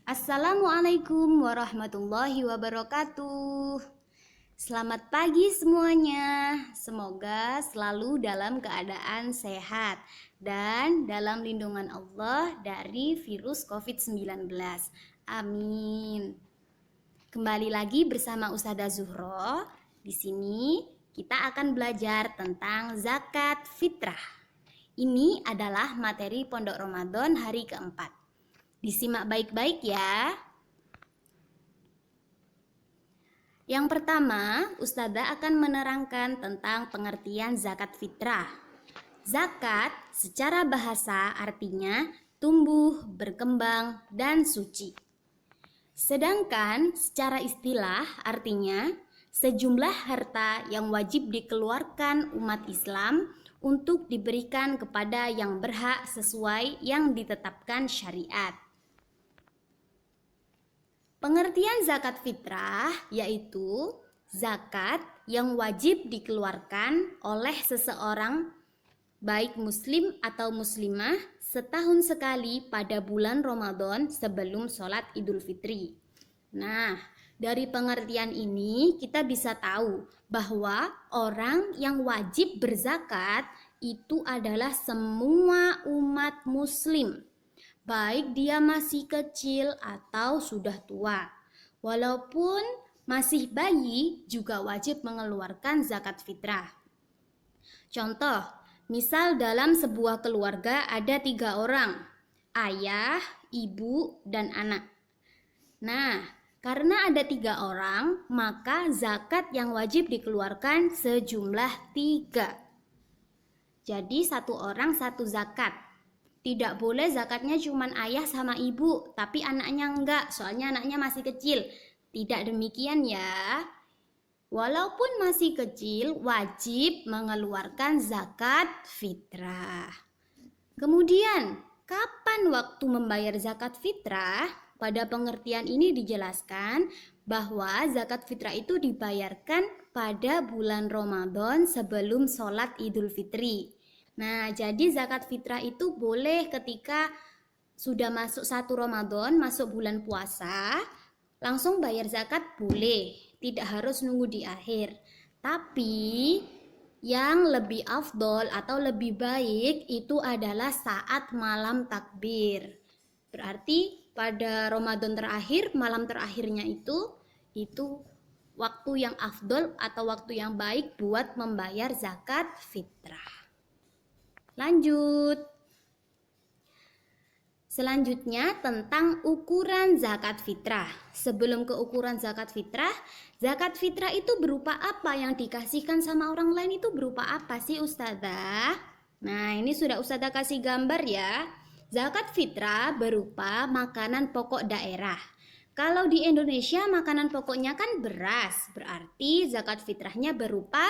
Assalamualaikum warahmatullahi wabarakatuh. Selamat pagi semuanya. Semoga selalu dalam keadaan sehat dan dalam lindungan Allah dari virus COVID-19. Amin. Kembali lagi bersama Ustazah Zuhro. Di sini kita akan belajar tentang zakat fitrah. Ini adalah materi Pondok Ramadan hari keempat. Disimak baik-baik ya. Yang pertama, Ustazah akan menerangkan tentang pengertian zakat fitrah. Zakat secara bahasa artinya tumbuh, berkembang, dan suci. Sedangkan secara istilah artinya sejumlah harta yang wajib dikeluarkan umat Islam untuk diberikan kepada yang berhak sesuai yang ditetapkan syariat. Pengertian zakat fitrah yaitu zakat yang wajib dikeluarkan oleh seseorang baik muslim atau muslimah setahun sekali pada bulan Ramadan sebelum sholat Idul Fitri. Nah, dari pengertian ini kita bisa tahu bahwa orang yang wajib berzakat itu adalah semua umat muslim, baik dia masih kecil atau sudah tua. Walaupun masih bayi juga wajib mengeluarkan zakat fitrah. Contoh, misal dalam sebuah keluarga ada 3 orang, ayah, ibu, dan anak. Nah, karena ada 3 orang, maka zakat yang wajib dikeluarkan sejumlah 3. Jadi 1 orang 1 zakat. Tidak boleh zakatnya cuma ayah sama ibu, tapi anaknya enggak, soalnya anaknya masih kecil. Tidak demikian ya. Walaupun masih kecil, wajib mengeluarkan zakat fitrah. Kemudian, kapan waktu membayar zakat fitrah? Pada pengertian ini dijelaskan bahwa zakat fitrah itu dibayarkan pada bulan Ramadan sebelum sholat Idul Fitri. Nah, jadi zakat fitrah itu boleh ketika sudah masuk 1 Ramadan, masuk bulan puasa, langsung bayar zakat boleh, tidak harus nunggu di akhir. Tapi yang lebih afdol atau lebih baik itu adalah saat malam takbir. Berarti pada Ramadan terakhir, malam terakhirnya itu waktu yang afdol atau waktu yang baik buat membayar zakat fitrah. Lanjut. Selanjutnya tentang ukuran zakat fitrah. Sebelum ke ukuran zakat fitrah itu berupa apa? Yang dikasihkan sama orang lain itu berupa apa sih Ustazah? Nah, ini sudah Ustazah kasih gambar ya. Zakat fitrah berupa makanan pokok daerah. Kalau di Indonesia makanan pokoknya kan beras, berarti zakat fitrahnya berupa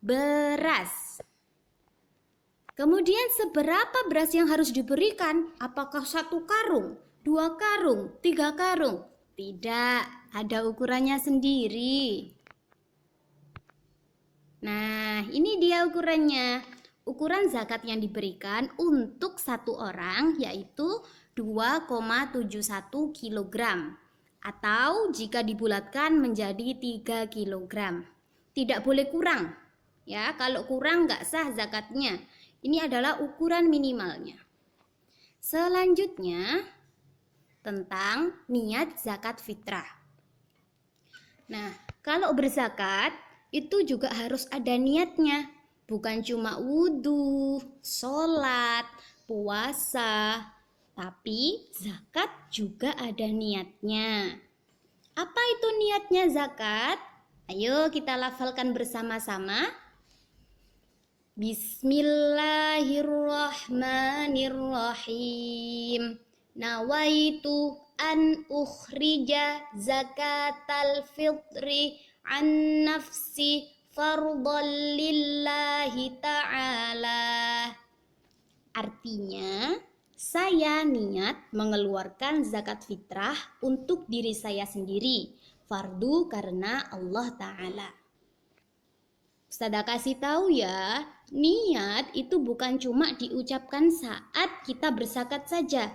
beras. Kemudian seberapa beras yang harus diberikan? Apakah 1 karung, 2 karung, 3 karung? Tidak, ada ukurannya sendiri. Nah, ini dia ukurannya. Ukuran zakat yang diberikan untuk 1 orang yaitu 2,71 kg. Atau jika dibulatkan menjadi 3 kg. Tidak boleh kurang. Ya, kalau kurang nggak sah zakatnya. Ini adalah ukuran minimalnya. Selanjutnya tentang niat zakat fitrah. Nah, kalau berzakat itu juga harus ada niatnya. Bukan cuma wudhu, sholat, puasa, tapi zakat juga ada niatnya. Apa itu niatnya zakat? Ayo kita lafalkan bersama-sama. Bismillahirrahmanirrahim. Nawaitu an ukhrija zakatal fitri an nafsi fardhan lillahi ta'ala. Artinya, saya niat mengeluarkan zakat fitrah untuk diri saya sendiri, fardu karena Allah Ta'ala. Ustazah kasih tahu ya, niat itu bukan cuma diucapkan saat kita berzakat saja,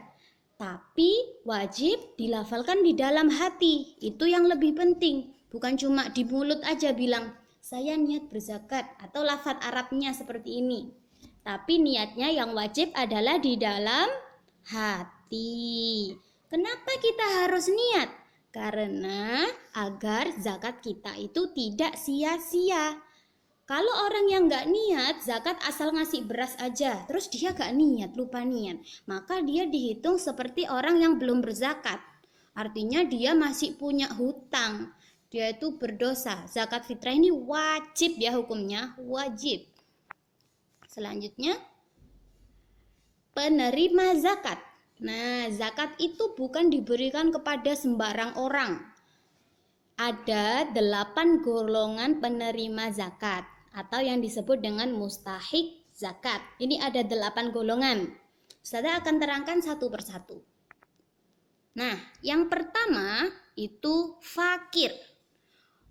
Tapi wajib dilafalkan di dalam hati. Itu yang lebih penting. Bukan cuma di mulut aja bilang, saya niat berzakat. Atau lafaz Arabnya seperti ini. Tapi niatnya yang wajib adalah di dalam hati. Kenapa kita harus niat? Karena agar zakat kita itu tidak sia-sia. Kalau orang yang nggak niat, zakat asal ngasih beras aja, terus dia nggak niat, lupa niat, maka dia dihitung seperti orang yang belum berzakat. Artinya dia masih punya hutang, dia itu berdosa. Zakat fitrah ini wajib ya hukumnya, wajib. Selanjutnya, penerima zakat. Nah, zakat itu bukan diberikan kepada sembarang orang. Ada 8 golongan penerima zakat atau yang disebut dengan mustahik zakat. Ini ada 8 golongan. Saya akan terangkan satu persatu. Nah, yang pertama itu fakir.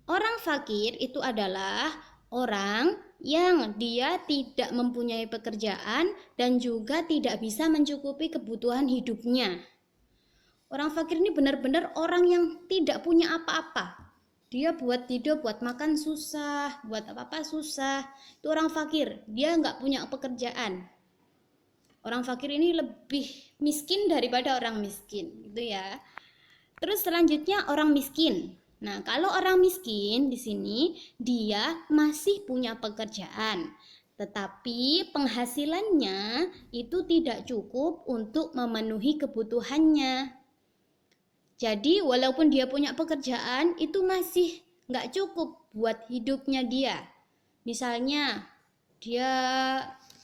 Orang fakir itu adalah orang yang dia tidak mempunyai pekerjaan dan juga tidak bisa mencukupi kebutuhan hidupnya. Orang fakir ini benar-benar orang yang tidak punya apa-apa. Dia buat hidup, buat makan susah, buat apa-apa susah. Itu orang fakir, dia nggak punya pekerjaan. Orang fakir ini lebih miskin daripada orang miskin, gitu ya. Terus selanjutnya orang miskin. Nah, kalau orang miskin di sini dia masih punya pekerjaan, tetapi penghasilannya itu tidak cukup untuk memenuhi kebutuhannya. Jadi walaupun dia punya pekerjaan itu masih nggak cukup buat hidupnya dia. Misalnya dia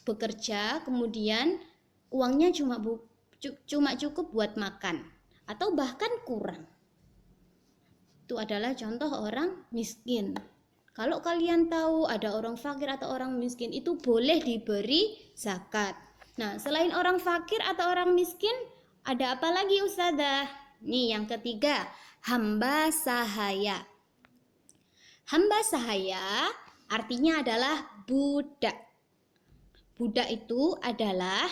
bekerja kemudian uangnya cuma cukup buat makan atau bahkan kurang. Itu adalah contoh orang miskin. Kalau kalian tahu ada orang fakir atau orang miskin itu boleh diberi zakat. Nah, selain orang fakir atau orang miskin ada apa lagi Ustazah? Nih yang ketiga, hamba sahaya. Hamba sahaya artinya adalah budak. Budak itu adalah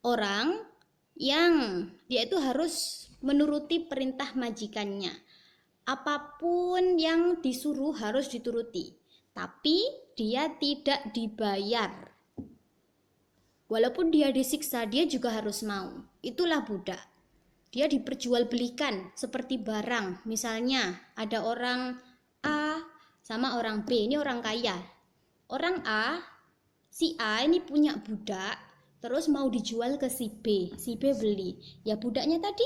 orang yang dia itu harus menuruti perintah majikannya. Apapun yang disuruh harus dituruti, tapi dia tidak dibayar. Walaupun dia disiksa, dia juga harus mau. Itulah budak. Dia diperjualbelikan seperti barang. Misalnya ada orang A sama orang B, ini orang kaya. Orang A, si A ini punya budak, terus mau dijual ke si B beli. Ya budaknya tadi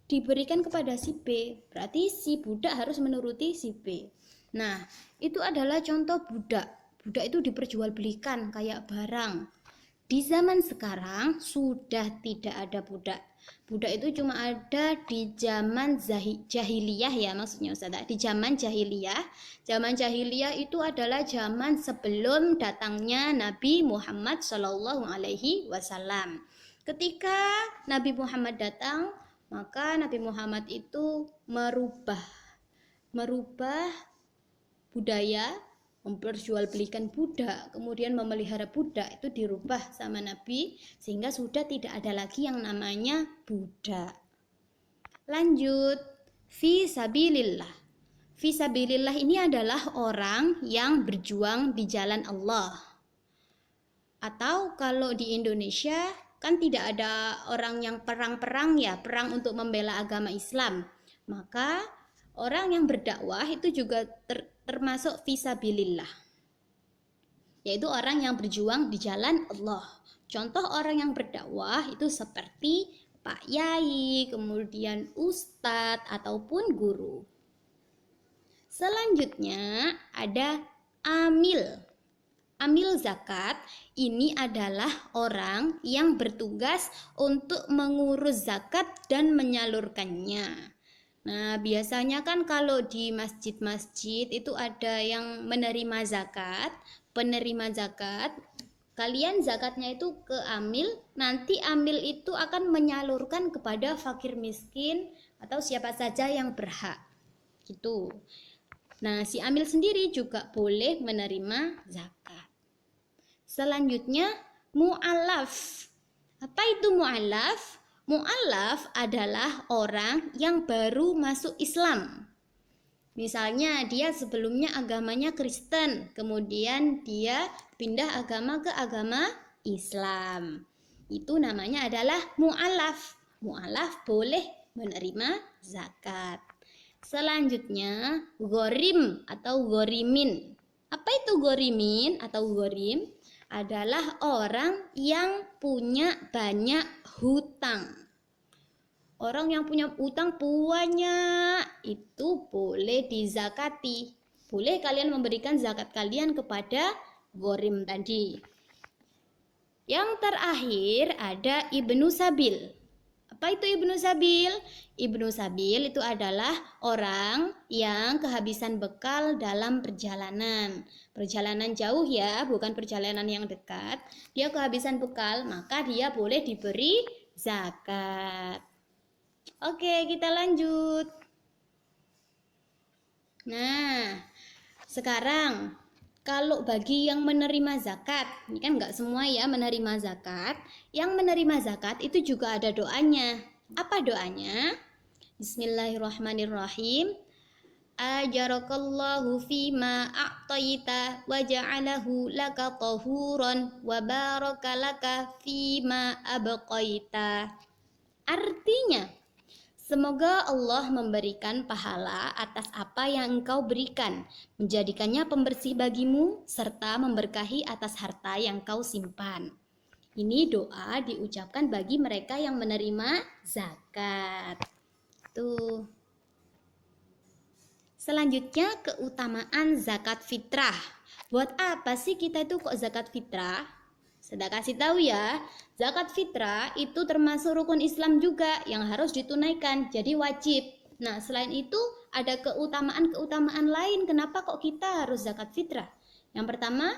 diberikan kepada si B, berarti si budak harus menuruti si B. Nah, itu adalah contoh budak. Budak itu diperjualbelikan kayak barang. Di zaman sekarang sudah tidak ada budak. Budak itu cuma ada di zaman jahiliyah ya maksudnya Ustazah. Di zaman jahiliyah. Zaman jahiliyah itu adalah zaman sebelum datangnya Nabi Muhammad SAW. Ketika Nabi Muhammad datang, maka Nabi Muhammad itu merubah budaya, memperjualbelikan budak, kemudian memelihara budak itu dirubah sama Nabi sehingga sudah tidak ada lagi yang namanya budak. Lanjut, fi sabilillah. Fi sabilillah ini adalah orang yang berjuang di jalan Allah. Atau kalau di Indonesia kan tidak ada orang yang perang ya, perang untuk membela agama Islam. Maka orang yang berdakwah itu juga termasuk fisabilillah, yaitu orang yang berjuang di jalan Allah. Contoh orang yang berdakwah itu seperti Pak Yai, kemudian Ustadz ataupun guru. Selanjutnya ada amil. Amil zakat ini adalah orang yang bertugas untuk mengurus zakat dan menyalurkannya. Nah, biasanya kan kalau di masjid-masjid itu ada yang menerima zakat, penerima zakat. Kalian zakatnya itu ke amil, nanti amil itu akan menyalurkan kepada fakir miskin atau siapa saja yang berhak. Gitu. Nah, si amil sendiri juga boleh menerima zakat. Selanjutnya, mu'alaf. Apa itu mu'alaf? Mu'alaf adalah orang yang baru masuk Islam. Misalnya dia sebelumnya agamanya Kristen, kemudian dia pindah agama ke agama Islam. Itu namanya adalah mu'alaf. Mu'alaf boleh menerima zakat. Selanjutnya, gorim atau gorimin. Apa itu gorimin atau gorim? Adalah orang yang punya banyak hutang. Orang yang punya hutang banyak itu boleh dizakati. Boleh kalian memberikan zakat kalian kepada gorim tadi. Yang terakhir ada Ibnu Sabil. Apa itu Ibnu Sabil? Ibnu Sabil itu adalah orang yang kehabisan bekal dalam perjalanan. Perjalanan jauh ya, bukan perjalanan yang dekat. Dia kehabisan bekal, maka dia boleh diberi zakat. Oke, kita lanjut. Nah, sekarang kalau bagi yang menerima zakat, ini kan nggak semua ya menerima zakat. Yang menerima zakat itu juga ada doanya. Apa doanya? Bismillahirrahmanirrahim. Ajarakallahu fima a'tayta wa ja'alahu laka tahuran wa baraka laka fima abqaita. Artinya, semoga Allah memberikan pahala atas apa yang engkau berikan, menjadikannya pembersih bagimu, serta memberkahi atas harta yang kau simpan. Ini doa diucapkan bagi mereka yang menerima zakat. Tuh. Selanjutnya, keutamaan zakat fitrah. Buat apa sih kita itu kok zakat fitrah? Saya kasih tahu ya, zakat fitrah itu termasuk rukun Islam juga yang harus ditunaikan, jadi wajib. Nah, selain itu ada keutamaan-keutamaan lain kenapa kok kita harus zakat fitrah. Yang pertama,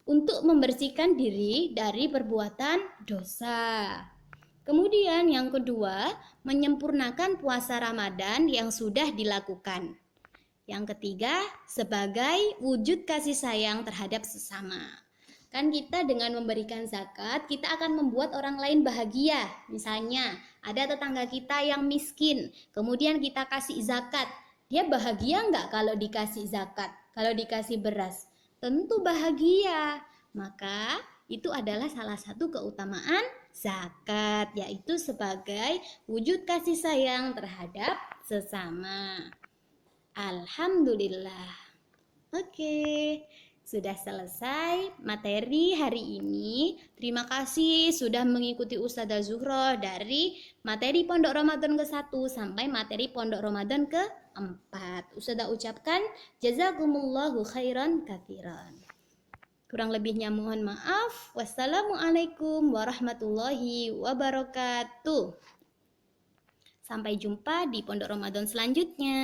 untuk membersihkan diri dari perbuatan dosa. Kemudian yang kedua, menyempurnakan puasa Ramadan yang sudah dilakukan. Yang ketiga, sebagai wujud kasih sayang terhadap sesama. Kan kita dengan memberikan zakat, kita akan membuat orang lain bahagia. Misalnya, ada tetangga kita yang miskin, kemudian kita kasih zakat. Dia bahagia nggak kalau dikasih zakat? Kalau dikasih beras? Tentu bahagia. Maka, itu adalah salah satu keutamaan zakat, yaitu sebagai wujud kasih sayang terhadap sesama. Alhamdulillah. Oke. Sudah selesai materi hari ini. Terima kasih sudah mengikuti Ustazah Zuhro dari materi Pondok Ramadan ke-1 sampai materi Pondok Ramadan ke-4. Ustazah ucapkan jazakumullahu khairan katsiran. Kurang lebihnya mohon maaf. Wassalamualaikum warahmatullahi wabarakatuh. Sampai jumpa di Pondok Ramadan selanjutnya.